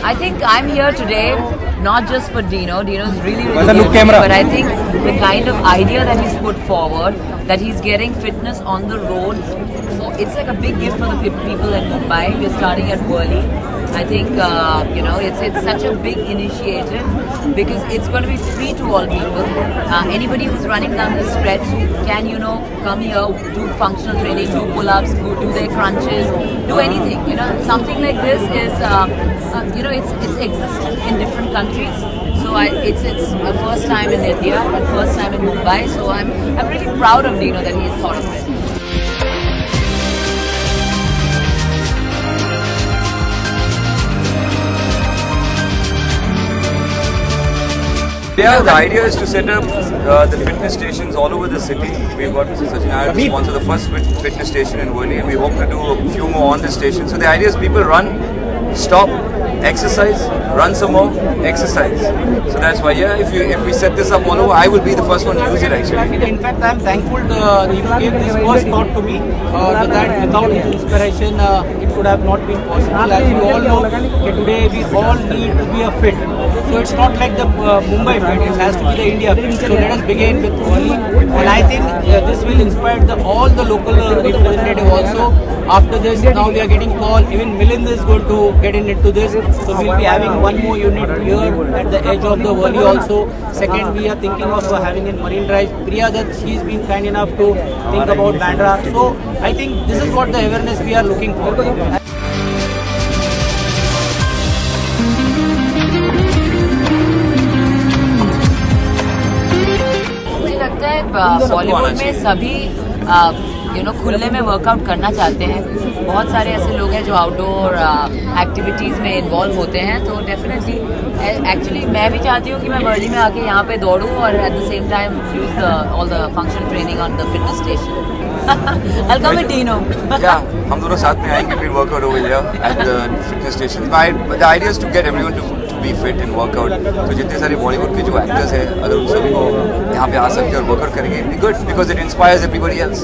I think I'm here today not just for Dino. Dino's really good, but I think the kind of idea that he's put forward, that he's getting fitness on the road, it's like a big gift for the people in Mumbai. We're starting at Worli. I think it's such a big initiative because it's going to be free to all people. Anybody who's running down the stretch can come here, do functional training, do pull-ups, do their crunches, do anything. Something like this is it's existent in different countries. So it's a first time in India and first time in Mumbai. So I'm really proud of Dino that he's thought of it. Yeah, the idea is to set up the fitness stations all over the city. We've got Mr. Sachin Nair to sponsor the first fitness station in Worli, and we hope to do a few more on this station. So the idea is people run, stop, exercise, run some more, exercise. So that's why, yeah, if we set this up all over, I will be the first one to use it actually. In fact, I'm thankful you gave this first thought to me, that without his inspiration, it could have not been possible. As you all know, today we all need to be fit. So it's not like the Mumbai fit, it has to be the India fit. So let us begin with Worli. And I think this will inspire all the local representatives also. After this, now we are getting call, even Milind is going to get into this. So we'll be having one more unit here at the edge of the Worli also. Second, we are thinking of having in Marine Drive. Priya, that she's been kind enough to think about Bandra. So I think this is what the awareness we are looking for. Bollywood में सभी खुले में workout करना चाहते हैं. बहुत सारे ऐसे लोग हैं जो आउटडोर एक्टिविटीज़ में इन्वॉल्व होते हैं. तो डेफिनेटली एक्चुअली मैं भी चाहती हूँ कि मैं वर्ली में आके यहाँ पे दौड़ूँ और at the same time use all the function training on the fitness station. I'll come with Dino. Yeah, हम दोनों साथ में आएंगे फिर workout over here at the fitness station. The idea is to get everyone to be fit and work out. तो जितने सारे बॉलीवुड के जो एक्टर्स हैं, अगर उन सबको यहाँ पे आ सकते हैं और वर्कआउट करेंगे, it'll be good because it inspires everybody else.